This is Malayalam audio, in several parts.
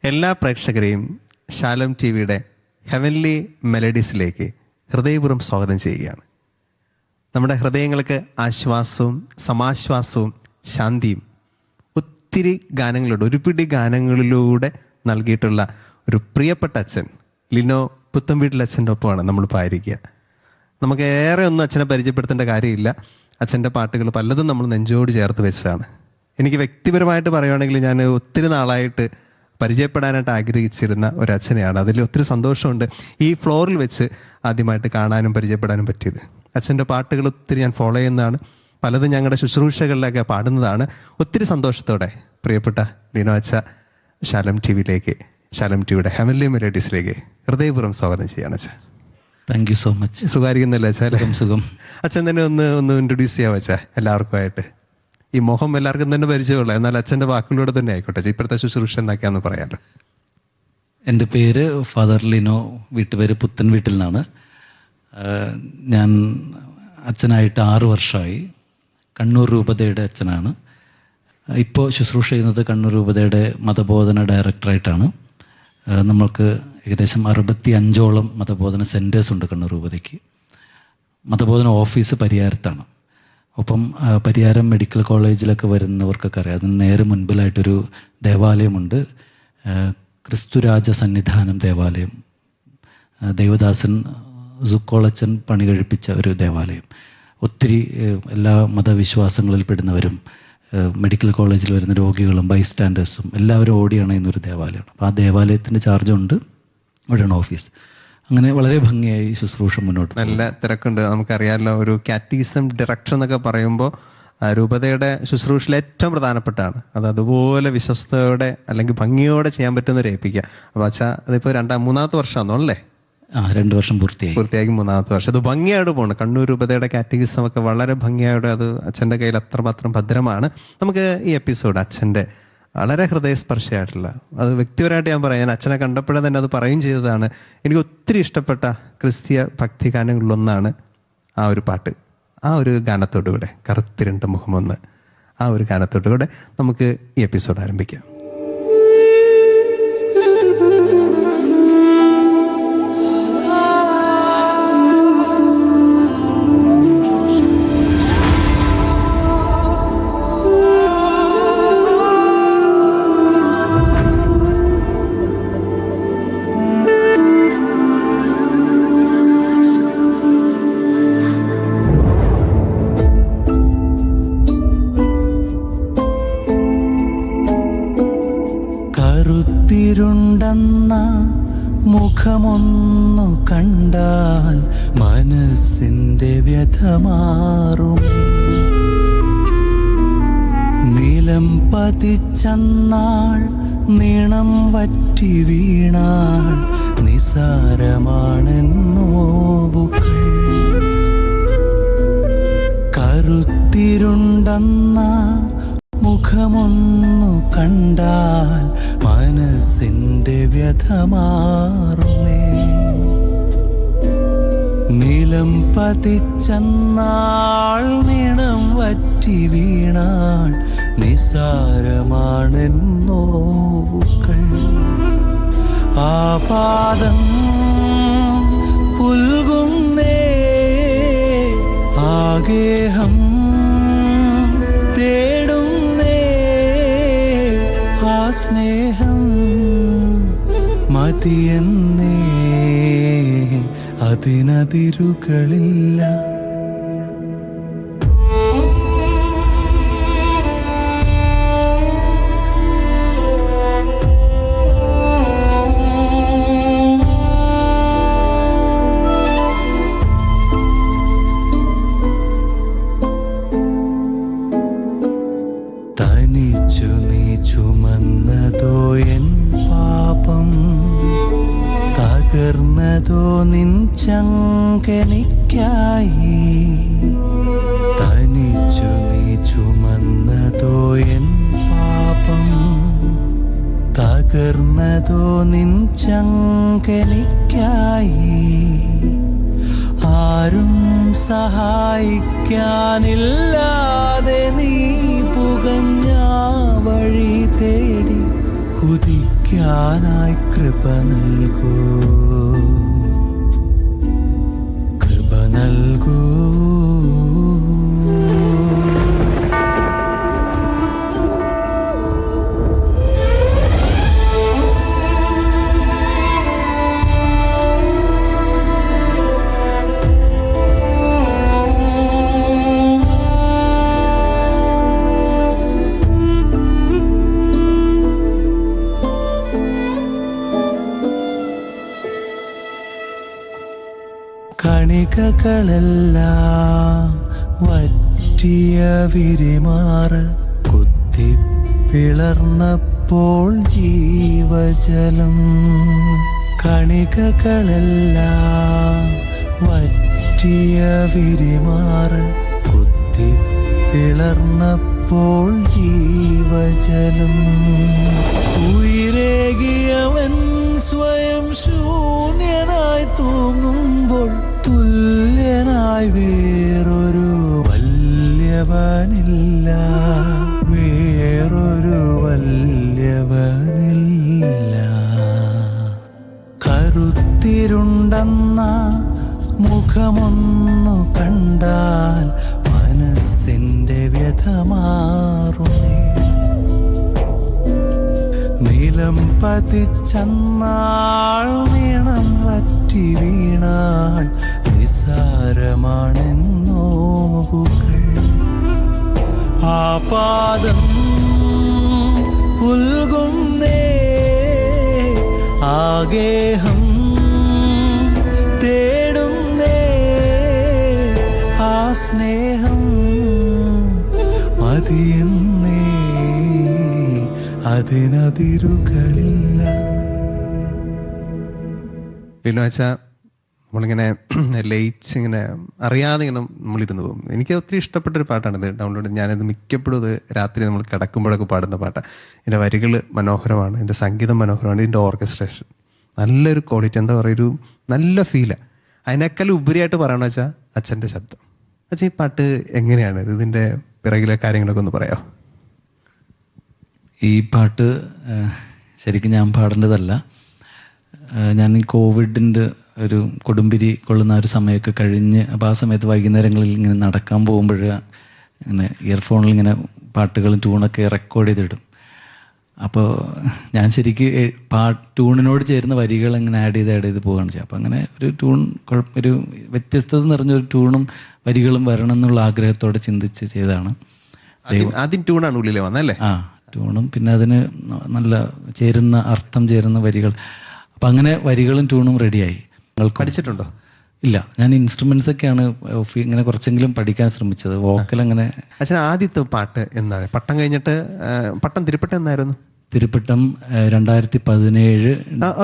എല്ലാ പ്രേക്ഷകരെയും ശാലോം ടി വിയുടെ ഹെവൻലി മെലഡീസിലേക്ക് ഹൃദയപൂർവ്വം സ്വാഗതം ചെയ്യുകയാണ്. നമ്മുടെ ഹൃദയങ്ങൾക്ക് ആശ്വാസവും സമാശ്വാസവും ശാന്തിയും ഒത്തിരി ഗാനങ്ങളുണ്ട്. ഒരു പിടി ഗാനങ്ങളിലൂടെ നൽകിയിട്ടുള്ള ഒരു പ്രിയപ്പെട്ട അച്ഛൻ ലിനോ പുത്തൻവീട്ടിൽ അച്ഛൻ്റെ ഒപ്പമാണ് നമ്മളിപ്പോൾ ആയിരിക്കുക. നമുക്ക് ഏറെ ഒന്നും അച്ഛനെ പരിചയപ്പെടുത്തേണ്ട കാര്യമില്ല. അച്ഛൻ്റെ പാട്ടുകൾ പലതും നമ്മൾ നെഞ്ചോട് ചേർത്ത് വെച്ചതാണ്. എനിക്ക് വ്യക്തിപരമായിട്ട് പറയുകയാണെങ്കിൽ ഞാൻ ഒത്തിരി നാളായിട്ട് പരിചയപ്പെടാനായിട്ട് ആഗ്രഹിച്ചിരുന്ന ഒരച്ഛനെയാണ്. അതിൽ ഒത്തിരി സന്തോഷമുണ്ട് ഈ ഫ്ലോറിൽ വെച്ച് ആദ്യമായിട്ട് കാണാനും പരിചയപ്പെടാനും പറ്റിയത്. അച്ഛൻ്റെ പാട്ടുകൾ ഒത്തിരി ഞാൻ ഫോളോ ചെയ്യുന്നതാണ്, പലതും ഞങ്ങളുടെ ശുശ്രൂഷകളിലൊക്കെ പാടുന്നതാണ്. ഒത്തിരി സന്തോഷത്തോടെ പ്രിയപ്പെട്ട ലിനോ അച്ഛ ശാലോം ടി വിയിലേക്ക്, ശാലോം ടി വിയുടെ ഹെവൻലി മെലഡീസിലേക്ക് ഹൃദയപൂർവ്വം സ്വാഗതം ചെയ്യാണ് അച്ഛൻ. Thank you so much. സുഖമായിരിക്കുന്നില്ല അച്ഛൻ? സുഖം. അച്ഛൻ തന്നെ ഒന്ന് ഇൻട്രൊഡ്യൂസ് ചെയ്യാം അച്ഛാ എല്ലാവർക്കുമായിട്ട്. ഈ മുഖം എല്ലാവർക്കും തന്നെ പരിചയമുള്ള, എന്നാൽ അച്ഛൻ്റെ വാക്കുകളിലൂടെ തന്നെ ആയിക്കോട്ടെ ഇപ്പോഴത്തെ ശുശ്രൂഷ എന്നൊക്കെയാന്ന് പറയാമല്ലോ. എൻ്റെ പേര് ഫാദർ ലിനോ, വീട്ടുപേര് പുത്തൻവീട്ടിൽ നിന്നാണ്. ഞാൻ അച്ഛനായിട്ട് 6 വർഷമായി. കണ്ണൂർ രൂപതയുടെ അച്ഛനാണ്. ഇപ്പോൾ ശുശ്രൂഷ ചെയ്യുന്നത് കണ്ണൂർ രൂപതയുടെ മതബോധന ഡയറക്ടറായിട്ടാണ്. നമ്മൾക്ക് ഏകദേശം 65ഓളം മതബോധന സെൻറ്റേഴ്സ് ഉണ്ട് കണ്ണൂർ രൂപതയ്ക്ക്. മതബോധന ഓഫീസ് പരിയാരത്താണ്. ഒപ്പം പരിയാരം മെഡിക്കൽ കോളേജിലൊക്കെ വരുന്നവർക്കൊക്കെ അറിയാം, അതിന് നേരെ മുൻപിലായിട്ടൊരു ദേവാലയമുണ്ട്, ക്രിസ്തുരാജ സന്നിധാനം ദേവാലയം. ദേവദാസൻ സുക്കോളച്ചൻ പണി കഴിപ്പിച്ച ഒരു ദേവാലയം. ഒത്തിരി എല്ലാ മതവിശ്വാസങ്ങളിൽ പെടുന്നവരും മെഡിക്കൽ കോളേജിൽ വരുന്ന രോഗികളും ബൈസ്റ്റാൻഡേഴ്സും എല്ലാവരും ഓടിയണയുന്നൊരു ദേവാലയമാണ്. അപ്പോൾ ആ ദേവാലയത്തിൻ്റെ ചാർജുണ്ട്, അവിടെയാണ് ഓഫീസ്. അങ്ങനെ വളരെ ഭംഗിയായി ശുശ്രൂഷ മുന്നോട്ട്. നല്ല തിരക്കുണ്ട്, നമുക്കറിയാമല്ലോ. ഒരു കാറ്റീസം ഡയറക്ടർ എന്നൊക്കെ പറയുമ്പോൾ രൂപതയുടെ ശുശ്രൂഷയിൽ ഏറ്റവും പ്രധാനപ്പെട്ടാണ്. അത് അതുപോലെ വിശ്വസ്തയോടെ അല്ലെങ്കിൽ ഭംഗിയോടെ ചെയ്യാൻ പറ്റുന്നവരെ ഏൽപ്പിക്കുക. അപ്പോൾ അച്ഛാ അതിപ്പോൾ 3-ാമത്തെ വർഷമാണോ അല്ലേ? 2 വർഷം പൂർത്തിയാക്കി 3-ാമത്തെ വർഷം. അത് ഭംഗിയായിട്ട് പോകണം. കണ്ണൂർ രൂപതയുടെ കാറ്റഗിസം ഒക്കെ വളരെ ഭംഗിയായിട്ട് അത് അച്ഛൻ്റെ കയ്യിൽ അത്രമാത്രം ഭദ്രമാണ്. നമുക്ക് ഈ എപ്പിസോഡ് അച്ഛൻ്റെ വളരെ ഹൃദയസ്പർശിയായിട്ടുള്ള, അത് വ്യക്തിപരമായിട്ട് ഞാൻ പറയാം, ഞാൻ അച്ഛനെ കണ്ടപ്പോഴേ തന്നെ അത് പറയുകയും ചെയ്തതാണ്. എനിക്ക് ഒത്തിരി ഇഷ്ടപ്പെട്ട ക്രിസ്തീയ ഭക്തി ഗാനങ്ങളിലൊന്നാണ് ആ ഒരു പാട്ട്. ആ ഒരു ഗാനത്തോടുകൂടെ, കറുത്തിരണ്ട മുഖമൊന്ന്, ആ ഒരു ഗാനത്തോടുകൂടെ നമുക്ക് ഈ എപ്പിസോഡ് ആരംഭിക്കാം. കറുത്തിരുണ്ടെന്ന മുഖമൊന്നു കണ്ടാൽ മനസ്സിൻ്റെ വ്യഥമാറുമേ. നിലം പതിച്ചെന്നാൾ നീണം വറ്റി വീണാൾ നിസാരമാണെന്നോവുകൾ. കറുത്തിരുണ്ടെന്ന മുഖമൊന്നു കണ്ടാൽ മനസ്സിൻ്റെ വ്യഥമാറുമേ. നിലം പതിച്ചെന്നാൾ നീണം വറ്റി വീണാൾ നിസാരമാണെന്നോവുകൾ. ആപാദം പുൽകുന്നേ, ആഗേഹം തേടുന്നേ, ആ സ്നേഹം മതിയെന്നേ, അതിനതിരുകളില്ല. തനിച്ചു നീ ചുമന്നതോ എൻ പാപം, തകർന്നതോ നിൻ ചങ്കനിക്കായി. തനിച്ചു നീ ചുമന്നതോ എൻ പാപം, തകർന്നതോ നിൻ ചങ്കനിക്കായി. ആരും സഹായിക്കാനില്ലാതെ നീ പുകഞ്ഞ വഴി തേടി കുതിക്കാ നടക്കാനായി കൃപ നൽകൂ, കൃപ നൽകൂ. കണികകളെല്ലാം വറ്റിയ വിരിമാറ് കുത്തിപ്പിളർന്നപ്പോൾ ജീവജലം. കണികകളെല്ലാം വറ്റിയ വിരിമാറ് കുത്തിപ്പിളർന്നപ്പോൾ ജീവജലം. ഉയരേകിയവൻ സ്വയം ശൂന്യനായി തൂങ്ങുമ്പോൾ തുല്യനായി വേറൊരു വല്യവനില്ല, വേറൊരു വല്യവനില്ല. കറുത്തിരുണ്ടെന്ന മുഖമൊന്നു കണ്ടാൽ മനസ്സിൻ്റെ വ്യഥ മാറുമേ. നിലം പതിച്ചന്നാൾ നീണം വറ്റി വീണാൾ നിസാരമാണെന്നോവുകൾ. ആ പാദം പുൽകുന്നേ, ആഗേഹം തേടുന്നേ, ആ സ്നേഹം മതിയെന്നേ, അതിനതിരുകളില്ല. വെച്ചാൽ നമ്മളിങ്ങനെ ലയിച്ചിങ്ങനെ അറിയാതെ ഇങ്ങനെ നമ്മളിരുന്ന് പോകും. എനിക്ക് ഒത്തിരി ഇഷ്ടപ്പെട്ടൊരു പാട്ടാണിത്. ഡൗൺലോഡ് ഞാനത് മിക്കപ്പോഴും ഇത് രാത്രി നമ്മൾ കിടക്കുമ്പോഴൊക്കെ പാടുന്ന പാട്ടാണ്. ഇതിൻ്റെ വരികൾ മനോഹരമാണ്, ഇതിൻ്റെ സംഗീതം മനോഹരമാണ്, ഇതിൻ്റെ ഓർക്കസ്ട്രേഷൻ നല്ലൊരു ക്വാളിറ്റി, എന്താ പറയുക, ഒരു നല്ല ഫീലാണ്. അതിനേക്കാൾ ഉപരിയായിട്ട് പറയണമെന്ന് വെച്ചാൽ അച്ഛൻ്റെ ശബ്ദം. അച്ഛൻ ഈ പാട്ട് എങ്ങനെയാണ് ഇതിൻ്റെ പിറകിലെ കാര്യങ്ങളൊക്കെ ഒന്ന് പറയാമോ? ഈ പാട്ട് ശരിക്കും ഞാൻ പാടേണ്ടതല്ല. ഞാൻ ഈ കോവിഡിൻ്റെ ഒരു കൊടുമ്പിരി കൊള്ളുന്ന ഒരു സമയമൊക്കെ കഴിഞ്ഞ്, അപ്പോൾ ആ സമയത്ത് വൈകുന്നേരങ്ങളിൽ ഇങ്ങനെ നടക്കാൻ പോകുമ്പോൾ ഇങ്ങനെ ഇയർഫോണിൽ ഇങ്ങനെ പാട്ടുകളും ട്യൂണൊക്കെ റെക്കോർഡ് ചെയ്തിടും. അപ്പോൾ ഞാൻ ശരിക്കും ട്യൂണിനോട് ചേരുന്ന വരികൾ ഇങ്ങനെ ആഡ് ചെയ്ത് പോവുകയാണ് ചെയ്യുക. അപ്പോൾ അങ്ങനെ ഒരു ട്യൂൺ ഒരു വ്യത്യസ്തത നിറഞ്ഞൊരു ട്യൂണും വരികളും വരണം എന്നുള്ള ആഗ്രഹത്തോടെ ചിന്തിച്ച് ചെയ്തതാണ്. ആദ്യം ട്യൂണാണ് ഉള്ളിൽ വന്നല്ലേ? ആ, ട്യൂണും പിന്നെ അതിന് നല്ല ചേരുന്ന അർത്ഥം ചേരുന്ന വരികൾ. അപ്പം അങ്ങനെ വരികളും ട്യൂണും റെഡിയായി. പഠിച്ചിട്ടുണ്ടോ? ഇല്ല, ഞാൻ ഇൻസ്ട്രുമെന്റ്സ് ഒക്കെയാണ് ഇങ്ങനെ കുറച്ചെങ്കിലും പഠിക്കാൻ ശ്രമിച്ചത്. വോക്കൽ അങ്ങനെ. അച്ഛൻ ആദ്യത്തെ പാട്ട് എന്താണ്? പട്ടം കഴിഞ്ഞിട്ട് പട്ടം തിരുപ്പട്ടം എന്നായിരുന്നു? തിരുപ്പട്ടം 2017.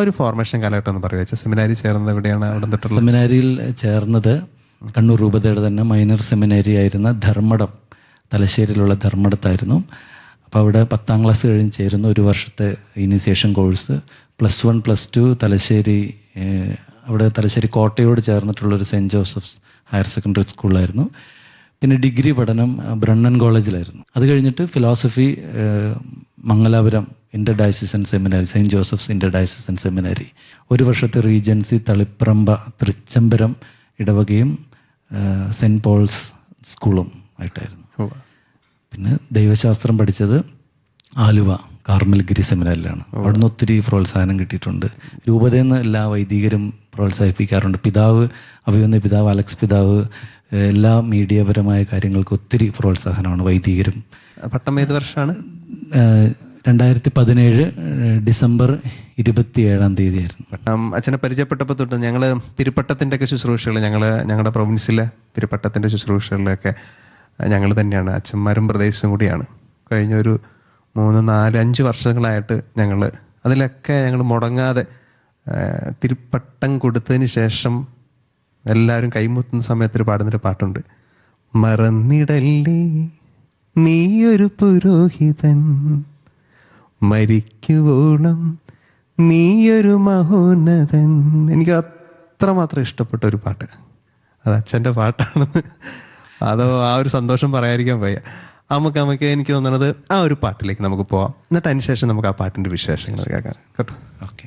ഒരു ഫോർമേഷൻ കാലഘട്ടം ഒന്ന് പറയുക. സെമിനാരി ചേർന്നത് എവിടെയാണ്? അവിടെ തൊട്ടുള്ള സെമിനാരിയിൽ ചേർന്നത് കണ്ണൂർ രൂപതയുടെ തന്നെ മൈനർ സെമിനാരി ആയിരുന്ന ധർമ്മടം, തലശ്ശേരിയിലുള്ള ധർമ്മടത്തായിരുന്നു. അപ്പോൾ അവിടെ 10ാം ക്ലാസ് കഴിഞ്ഞ് ചേരുന്ന ഒരു വർഷത്തെ ഇനീസിയേഷൻ കോഴ്സ്. +1 +2 തലശ്ശേരി, അവിടെ തലശ്ശേരി കോട്ടയോട് ചേർന്നിട്ടുള്ളൊരു സെൻറ്റ് ജോസഫ്സ് ഹയർ സെക്കൻഡറി സ്കൂളിലായിരുന്നു. പിന്നെ ഡിഗ്രി പഠനം ബ്രണ്ണൻ കോളേജിലായിരുന്നു. അത് കഴിഞ്ഞിട്ട് philosophy Mangalore inter diocesan seminary, saint Joseph's inter diocesan seminary. ഒരു വർഷത്തെ റീജൻസി തളിപ്രമ്പ തൃച്ചംബരം ഇടവകയും സെൻറ്റ് പോൾസ് സ്കൂളും ആയിട്ടായിരുന്നു. പിന്നെ ദൈവശാസ്ത്രം പഠിച്ചത് ആലുവ കാർമൽഗിരി സെമിനാരിലാണ്. അവിടുന്ന് ഒത്തിരി പ്രോത്സാഹനം കിട്ടിയിട്ടുണ്ട്. രൂപതയിൽ നിന്ന് എല്ലാ വൈദികരും പ്രോത്സാഹിപ്പിക്കാറുണ്ട്. പിതാവ് അഭിവന്യ പിതാവ് അലക്സ് പിതാവ് എല്ലാ മീഡിയപരമായ കാര്യങ്ങൾക്ക് ഒത്തിരി പ്രോത്സാഹനമാണ് വൈദികരും. പട്ടം ഏത് വർഷമാണ്? 2017 ഡിസംബർ 27 അച്ഛനെ പരിചയപ്പെട്ടപ്പോൾ തൊട്ട് ഞങ്ങൾ തിരുപ്പട്ടത്തിൻ്റെ ഒക്കെ ശുശ്രൂഷകൾ, ഞങ്ങളുടെ പ്രൊവിൻസിലെ തിരുപ്പട്ടത്തിൻ്റെ ശുശ്രൂഷകളിലൊക്കെ ഞങ്ങൾ തന്നെയാണ്, അച്ഛന്മാരും പ്രദേശവും കൂടിയാണ്. കഴിഞ്ഞൊരു 3, 4, 5 വർഷങ്ങളായിട്ട് അതിലൊക്കെ ഞങ്ങൾ മുടങ്ങാതെ തിരുപ്പട്ടം കൊടുത്തതിന് ശേഷം എല്ലാവരും കൈമുത്തുന്ന സമയത്ത് പാടുന്നൊരു പാട്ടുണ്ട്. മറന്നിടല്ലേ നീയൊരു പുരോഹിതൻ, മരിക്കുവോളം നീയൊരു മഹോന്നതൻ. എനിക്ക് അത്രമാത്രം ഇഷ്ടപ്പെട്ട ഒരു പാട്ട്. അത് അച്ഛൻ്റെ പാട്ടാണെന്ന്, അതോ ആ ഒരു സന്തോഷം പറയാതിരിക്കാൻ വയ്യ. നമുക്ക് എനിക്ക് തോന്നുന്നത് ആ ഒരു പാട്ടിലേക്ക് നമുക്ക് പോവാം. എന്നിട്ട് അതിന് ശേഷം നമുക്ക് ആ പാട്ടിൻ്റെ വിശേഷങ്ങൾ കേൾക്കാം കേട്ടോ. ഓക്കെ.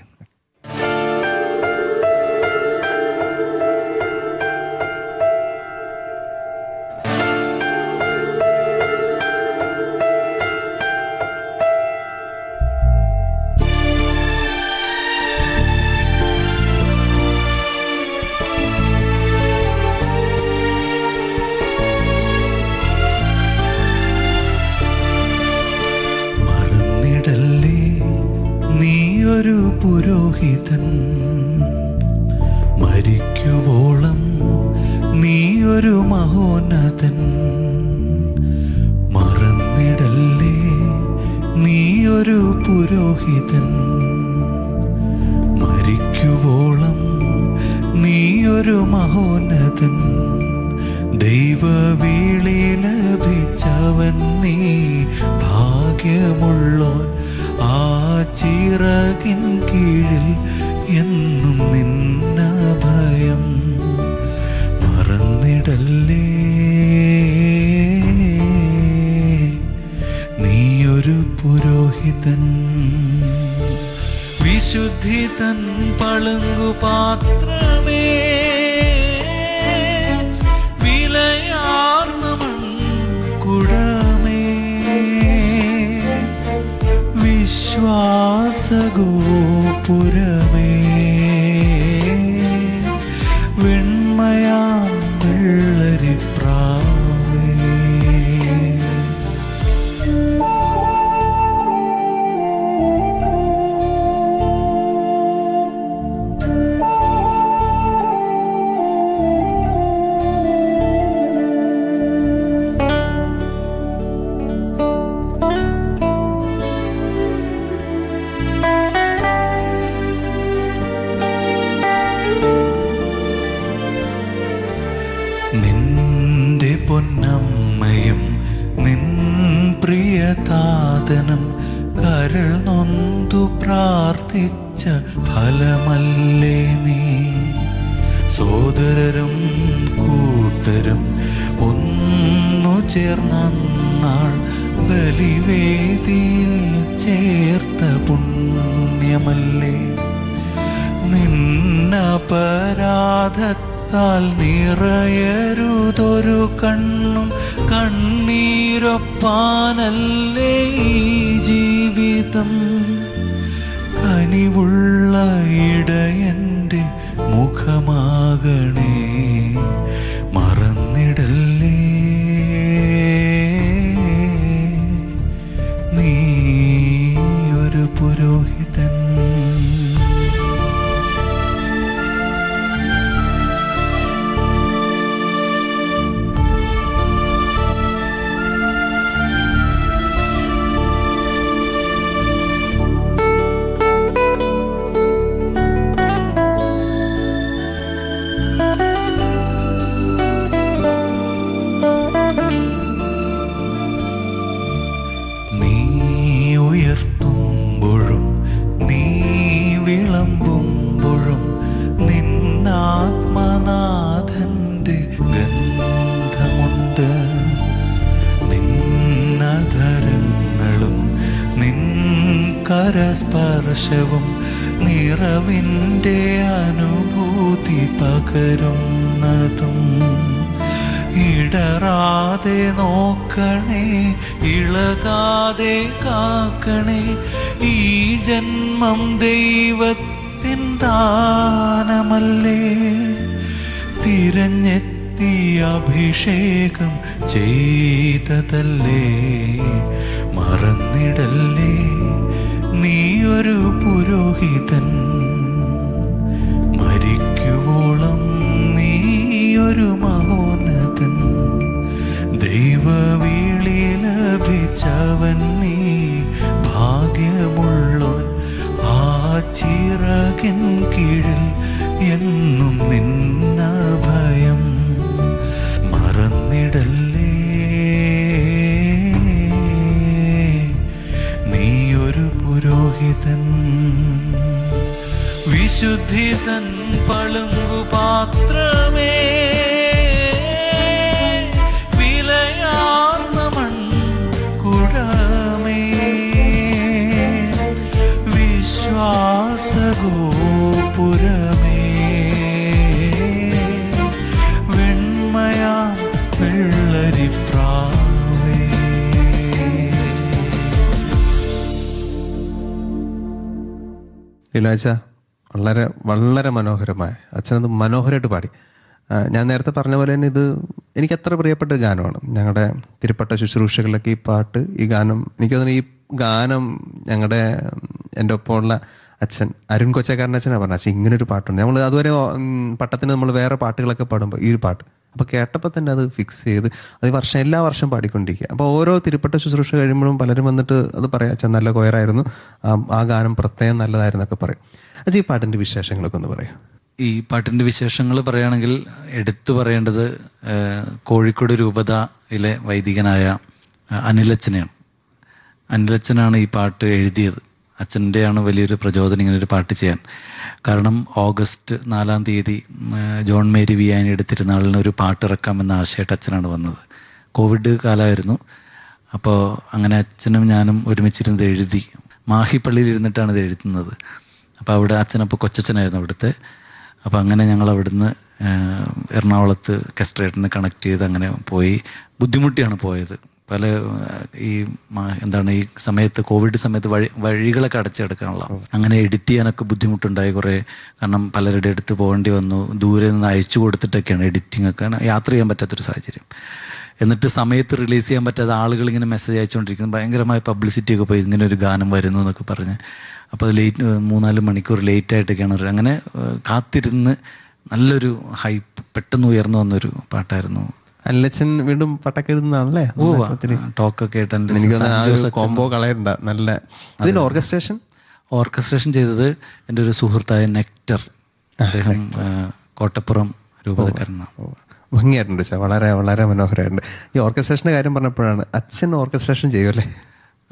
നീയൊരു പുരോഹിതൻ, മരിക്കുവോളം നീയൊരു മഹോന്നതൻ. മറന്നിടല്ലേ നീയൊരു പുരോഹിതൻ, മരിക്കുവോളം നീയൊരു മഹോന്നതൻ. ദൈവവിളി ലഭിച്ചവൻ നീ ഭാഗ്യമുള്ളോൻ. ആ ചിറകിൻ കീഴിൽ എന്നും നിന്ന ഭയം. മറന്നിടല്ലേ നീയൊരു പുരോഹിതൻ. വിശുദ്ധി തൻ പളുങ്കുപാത്രമേ, വിലയാർന്ന മൺകുടമേ, വിശ്വാസഗോപുരമേ, വെണ്മയാം വെള്ളരിപ്രാവേ. നിന്റെ പൊന്നമ്മയും നിൻ പ്രിയതാതനും കരൾ നൊന്തു പ്രാർത്ഥിച്ച ഫലമല്ലേ നീ. സോദരരും കൂട്ടരും ഒന്നു ചേർന്നാൾ ബലിവേദിയിൽ ചേർത്ത പുണ്യമല്ലേ. നിന്നപരാധത്താൽ നിറയരുതൊരു കണ്ണും കണ്ണീരൊപ്പാനല്ലേ ഈ ജീവിതം. കനിവുള്ള ഇടയൻ്റെ മുഖമാകണേ, മറന്നിടല്ലേ നീ ഒരു പുരോഹിതൻ. നീ ഉയർത്തുമ്പോഴും നീ വിളമ്പുമ്പോഴും നിന്നാത്മനാഥൻ്റെ ഗന്ധമുണ്ട്. നിന്നധരങ്ങളും നിൻ കരസ്പർശവും നിറവിൻ്റെ അനുഭൂതി പകരുന്നതും. ഇടറാതെ നോക്കണേ, ഇളകാതെ കാക്കണേ, ഈ ജന്മം ദൈവത്തിൻ ദാനമല്ലേ. തിരഞ്ഞെത്തി അഭിഷേകം ചെയ്തതല്ലേ, മറന്നിടല്ലേ നീയൊരു പുരോഹിതൻ. മരിക്കുവോളം നീയൊരു മഹോന്നതൻ. ദൈവവിളി ലഭിച്ചവൻ നീ ഭാഗ്യമുള്ളോൻ. ആ ചിറകിൻ കീഴിൽ എന്നും നിന്ന ഭയം. മറന്നിടല്ലേ നീയൊരു പുരോഹിതൻ. വിശുദ്ധി തൻ പളുങ്കുപാത്രമേ, വിലയാർന്ന മൺകുടമേ, പ്രാവേ. ലീലാച്ച വളരെ വളരെ മനോഹരമായ അച്ഛനത് മനോഹരമായിട്ട് പാടി. ഞാൻ നേരത്തെ പറഞ്ഞ പോലെ തന്നെ ഇത് എനിക്ക് അത്ര പ്രിയപ്പെട്ട ഒരു ഗാനമാണ്. ഞങ്ങളുടെ തിരുപ്പട്ട ശുശ്രൂഷകളിലൊക്കെ ഈ പാട്ട്, ഈ ഗാനം, എനിക്ക് തോന്നുന്നു ഈ ഗാനം എൻ്റെ ഒപ്പമുള്ള അച്ഛൻ അരുൺ കൊച്ചക്കാരൻ അച്ഛനാണ് പറഞ്ഞത്, അച്ഛൻ ഇങ്ങനൊരു പാട്ടുണ്ട്. നമ്മൾ അതുവരെ പട്ടത്തിന് നമ്മൾ വേറെ പാട്ടുകളൊക്കെ പാടുമ്പോൾ ഈ ഒരു പാട്ട് അപ്പോൾ കേട്ടപ്പോൾ തന്നെ അത് ഫിക്സ് ചെയ്ത് അത് എല്ലാ വർഷം പാടിക്കൊണ്ടിരിക്കുക. അപ്പോൾ ഓരോ തിരുപ്പട്ട ശുശ്രൂഷ കഴിയുമ്പോഴും പലരും വന്നിട്ട് അത് പറയാം, അച്ഛൻ നല്ല കൊയറായിരുന്നു, ആ ഗാനം പ്രത്യേകം നല്ലതായിരുന്നൊക്കെ പറയും. അച്ഛൻ ഈ പാട്ടിൻ്റെ വിശേഷങ്ങളൊക്കെ ഒന്ന് പറയാം. ഈ പാട്ടിൻ്റെ വിശേഷങ്ങൾ പറയുകയാണെങ്കിൽ എടുത്തു പറയേണ്ടത് കോഴിക്കോട് രൂപതയിലെ വൈദികനായ അനിലച്ചനെയാണ്. അനിലച്ചനാണ് ഈ പാട്ട് എഴുതിയത്. അച്ഛൻ്റെയാണ് വലിയൊരു പ്രചോദനം ഇങ്ങനൊരു പാട്ട് ചെയ്യാൻ. കാരണം ഓഗസ്റ്റ് 4-ാം തീയതി ജോൺ മേരി വിയാനിയുടെ തിരുനാളിന് ഒരു പാട്ടിറക്കാമെന്ന ആശയമായിട്ട് അച്ഛനാണ് വന്നത്. കോവിഡ് കാലമായിരുന്നു. അപ്പോൾ അങ്ങനെ അച്ഛനും ഞാനും ഒരുമിച്ചിരുന്നത് എഴുതി. മാഹിപ്പള്ളിയിൽ ഇരുന്നിട്ടാണ് ഇത് എഴുതുന്നത്. അപ്പോൾ അവിടെ അച്ഛനപ്പോൾ കൊച്ചച്ഛനായിരുന്നു അവിടുത്തെ. അപ്പോൾ അങ്ങനെ ഞങ്ങൾ അവിടുന്ന് എറണാകുളത്ത് കെസ്ട്രേറ്റിനെ കണക്ട് ചെയ്ത് അങ്ങനെ പോയി. ബുദ്ധിമുട്ടിയാണ് പോയത്. പല ഈ ഈ സമയത്ത് കോവിഡ് സമയത്ത് വഴികളൊക്കെ അടച്ചെടുക്കാനുള്ള, അങ്ങനെ എഡിറ്റ് ചെയ്യാനൊക്കെ ബുദ്ധിമുട്ടുണ്ടായി കുറേ. കാരണം പലരുടെ അടുത്ത് പോകേണ്ടി വന്നു. ദൂരെ നിന്ന് അയച്ചു കൊടുത്തിട്ടൊക്കെയാണ് എഡിറ്റിംഗ് ഒക്കെ, യാത്ര ചെയ്യാൻ പറ്റാത്തൊരു സാഹചര്യം. എന്നിട്ട് സമയത്ത് റിലീസ് ചെയ്യാൻ പറ്റാതെ ആളുകൾ ഇങ്ങനെ മെസ്സേജ് അയച്ചുകൊണ്ടിരിക്കുന്നു. ഭയങ്കരമായ പബ്ലിസിറ്റി ഒക്കെ പോയി, ഇങ്ങനെ ഒരു ഗാനം വരുന്നു എന്നൊക്കെ പറഞ്ഞ്. അപ്പോൾ അത് 3-4 മണിക്കൂർ ലേറ്റായിട്ടൊക്കെയാണ്. അങ്ങനെ കാത്തിരുന്ന് നല്ലൊരു ഹൈപ്പ് പെട്ടെന്ന് ഉയർന്നു വന്നൊരു പാട്ടായിരുന്നു. അനിലച്ചൻ വീണ്ടും പട്ടൊക്കെ എഴുതുന്നതാണല്ലേ? ടോക്കൊക്കെ ആയിട്ട് എനിക്ക് കോംബോ കളയണ്ട. നല്ല ഇതിന്റെ ഓർക്കസ്ട്രേഷൻ ചെയ്തത് എൻ്റെ ഒരു സുഹൃത്തായ നെക്ടർ. അദ്ദേഹം കോട്ടപ്പുറം രൂപതക്കാരനാണ്. ഭംഗിയായിട്ടുണ്ട് വെച്ചാൽ, വളരെ വളരെ മനോഹരമായിട്ടുണ്ട്. ഈ ഓർക്കസ്ട്രേഷൻ്റെ കാര്യം പറഞ്ഞപ്പോഴാണ്, അച്ഛൻ ഓർക്കസ്ട്രേഷൻ ചെയ്യുമല്ലേ?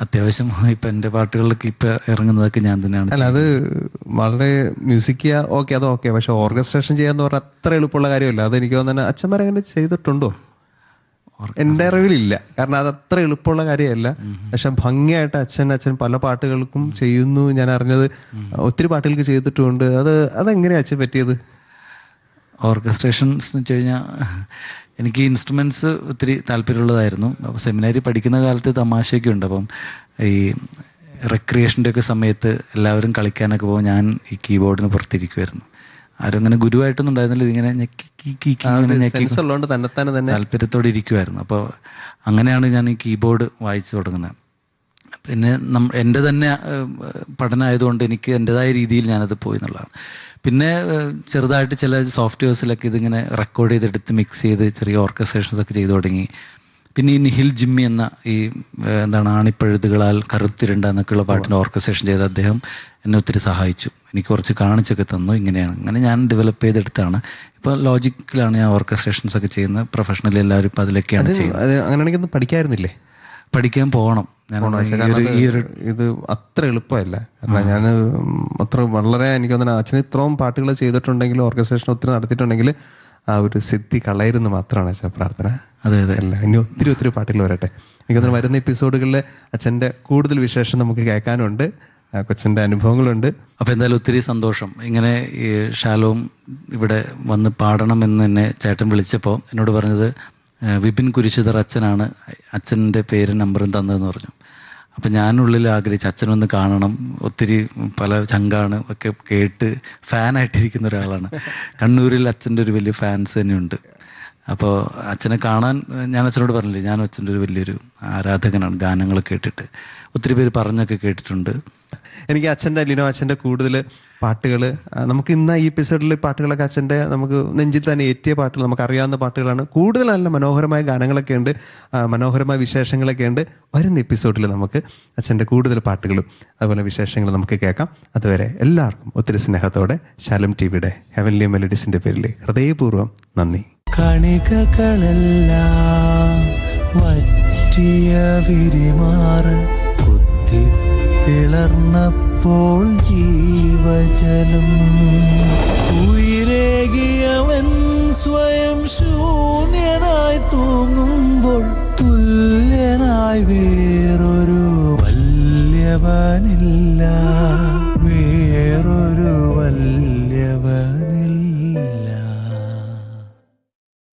അത്യാവശ്യം ഇപ്പം എൻ്റെ പാട്ടുകളിലൊക്കെ ഇപ്പം ഇറങ്ങുന്നതൊക്കെ ഞാൻ തന്നെയാണ്. അല്ല, അത് വളരെ മ്യൂസിക് ഓക്കെ, അത് ഓക്കെ. പക്ഷെ ഓർക്കസ്ട്രേഷൻ ചെയ്യാന്ന് പറഞ്ഞാൽ അത്ര എളുപ്പമുള്ള കാര്യമല്ല. അത് എനിക്ക് തോന്നുന്നത് അച്ഛന്മാരങ്ങനെ ചെയ്തിട്ടുണ്ടോ? എൻ്റെ അറിവിലില്ല. കാരണം അത് അത്ര എളുപ്പമുള്ള കാര്യമല്ല. പക്ഷെ ഭംഗിയായിട്ട് അച്ഛൻ പല പാട്ടുകൾക്കും ചെയ്യുന്നു. ഞാൻ അറിഞ്ഞത് ഒത്തിരി പാട്ടുകൾക്ക് ചെയ്തിട്ടുമുണ്ട്. അതെങ്ങനെയാണ് അച്ഛൻ പറ്റിയത്? ഓർക്കസ്ട്രേഷൻസ് എന്ന് വെച്ച് കഴിഞ്ഞാൽ എനിക്ക് ഇൻസ്ട്രുമെൻറ്റ്സ് ഒത്തിരി താല്പര്യമുള്ളതായിരുന്നു. അപ്പോൾ സെമിനാരി പഠിക്കുന്ന കാലത്ത് തമാശയൊക്കെ ഉണ്ട്. അപ്പം ഈ റെക്രിയേഷൻ്റെ ഒക്കെ സമയത്ത് എല്ലാവരും കളിക്കാനൊക്കെ പോകുമ്പോൾ ഞാൻ ഈ കീബോർഡിന് പുറത്തിരിക്കുമായിരുന്നു. ആരും അങ്ങനെ ഗുരുവായിട്ടൊന്നും ഉണ്ടായിരുന്നില്ല. ഇതിങ്ങനെ ഞെക്കി തന്നെ താല്പര്യത്തോടെ ഇരിക്കുമായിരുന്നു. അപ്പോൾ അങ്ങനെയാണ് ഞാൻ ഈ കീബോർഡ് വായിച്ചു തുടങ്ങുന്നത്. പിന്നെ എൻ്റെ തന്നെ പഠനമായതുകൊണ്ട് എനിക്ക് എൻ്റെതായ രീതിയിൽ ഞാനത് പോയി എന്നുള്ളതാണ്. പിന്നെ ചെറുതായിട്ട് ചില സോഫ്റ്റ്വെയർസിലൊക്കെ ഇതിങ്ങനെ റെക്കോർഡ് ചെയ്തെടുത്ത് മിക്സ് ചെയ്ത് ചെറിയ ഓർക്കസ്ട്രേഷൻസ് ഒക്കെ ചെയ്തു തുടങ്ങി. പിന്നെ ഈ നിഹിൽ ജിമ്മി എന്ന ഈ ആണിപ്പഴുതുകളാൽ കറുത്തിരണ്ട എന്നൊക്കെയുള്ള പാട്ടിൻ്റെ ഓർക്കസ്ട്രേഷൻ ചെയ്ത് അദ്ദേഹം എന്നെ ഒത്തിരി സഹായിച്ചു. എനിക്ക് കുറച്ച് കാണിച്ചൊക്കെ തന്നു. ഇങ്ങനെയാണ്, അങ്ങനെ ഞാൻ ഡെവലപ്പ് ചെയ്തെടുത്താണ്. ഇപ്പോൾ ലോജിക്കിലാണ് ഞാൻ ഓർക്കസ്ട്രേഷൻസ് ഒക്കെ ചെയ്യുന്നത്. പ്രൊഫഷണലി എല്ലാവരും ഇപ്പോൾ അതിലൊക്കെയാണ് ചെയ്യുന്നത്. അങ്ങനെയാണെങ്കിൽ ഒന്ന് പഠിക്കാമായിരുന്നില്ലേ? പഠിക്കാൻ പോകണം. ഇത് അത്ര എളുപ്പമല്ല. കാരണം ഞാൻ വളരെ എനിക്ക് തോന്നുന്നു അച്ഛന് ഇത്രയും പാട്ടുകൾ ചെയ്തിട്ടുണ്ടെങ്കിൽ, ഓർക്കസ്ട്രേഷൻ ഒത്തിരി നടത്തിയിട്ടുണ്ടെങ്കിൽ ആ ഒരു സിദ്ധി കളയരുന്ന് മാത്രമാണ് അച്ഛൻ പ്രാർത്ഥന. അതെ അല്ല, ഇനി ഒത്തിരി പാട്ടുകൾ വരട്ടെ. എനിക്ക് തോന്നുന്നു വരുന്ന എപ്പിസോഡുകളിൽ അച്ഛൻ്റെ കൂടുതൽ വിശേഷം നമുക്ക് കേൾക്കാനുണ്ട്, കൊച്ചിൻ്റെ അനുഭവങ്ങളുണ്ട്. അപ്പോൾ എന്തായാലും ഒത്തിരി സന്തോഷം. ഇങ്ങനെ ഈ ഷാലോം ഇവിടെ വന്ന് പാടണമെന്ന് എന്നെ ചേട്ടൻ വിളിച്ചപ്പോൾ എന്നോട് പറഞ്ഞത് വിപിൻ കുരിശുധർ അച്ഛനാണ് അച്ഛൻ്റെ പേരും നമ്പറും തന്നതെന്ന് പറഞ്ഞു. അപ്പം ഞാനുള്ളിൽ ആഗ്രഹിച്ച് അച്ഛനൊന്ന് കാണണം. ഒത്തിരി പല ചങ്കാണ് ഒക്കെ കേട്ട് ഫാനായിട്ടിരിക്കുന്ന ഒരാളാണ്. കണ്ണൂരിൽ അച്ഛൻ്റെ ഒരു വലിയ ഫാൻസ് തന്നെയുണ്ട്. അപ്പോൾ അച്ഛനെ കാണാൻ ഞാൻ അച്ഛനോട് പറഞ്ഞില്ലേ, ഞാനും അച്ഛൻ്റെ ഒരു വലിയൊരു ആരാധകനാണ്. ഗാനങ്ങൾ കേട്ടിട്ട് ഒത്തിരി പേര് പറഞ്ഞൊക്കെ കേട്ടിട്ടുണ്ട്. എനിക്ക് അച്ഛൻ്റെ കൂടുതൽ പാട്ടുകൾ നമുക്ക് ഇന്ന് ഈ എപ്പിസോഡിൽ പാട്ടുകളൊക്കെ അച്ഛൻ്റെ നമുക്ക് നെഞ്ചിൽ തന്നെ ഏറ്റിയ പാട്ടുകൾ, നമുക്കറിയാവുന്ന പാട്ടുകളാണ്. കൂടുതൽ നല്ല മനോഹരമായ ഗാനങ്ങളൊക്കെ ഉണ്ട്, മനോഹരമായ വിശേഷങ്ങളൊക്കെ ഉണ്ട്. വരുന്ന എപ്പിസോഡിൽ നമുക്ക് അച്ഛൻ്റെ കൂടുതൽ പാട്ടുകളും അതുപോലെ വിശേഷങ്ങളും നമുക്ക് കേൾക്കാം. അതുവരെ എല്ലാവർക്കും ഒത്തിരി സ്നേഹത്തോടെ ശാലോം ടിവിയുടെ ഹെവൻലി മെലഡീസിൻ്റെ പേരിൽ ഹൃദയപൂർവ്വം നന്ദി. കണികകളെല്ലാം വറ്റിയ വിരിമാറ് കുത്തി പിളർന്നപ്പോൾ ജീവജലം ഉയരേകിയവൻ സ്വയം ശൂന്യനായി തൂങ്ങുമ്പോൾ തുല്യനായി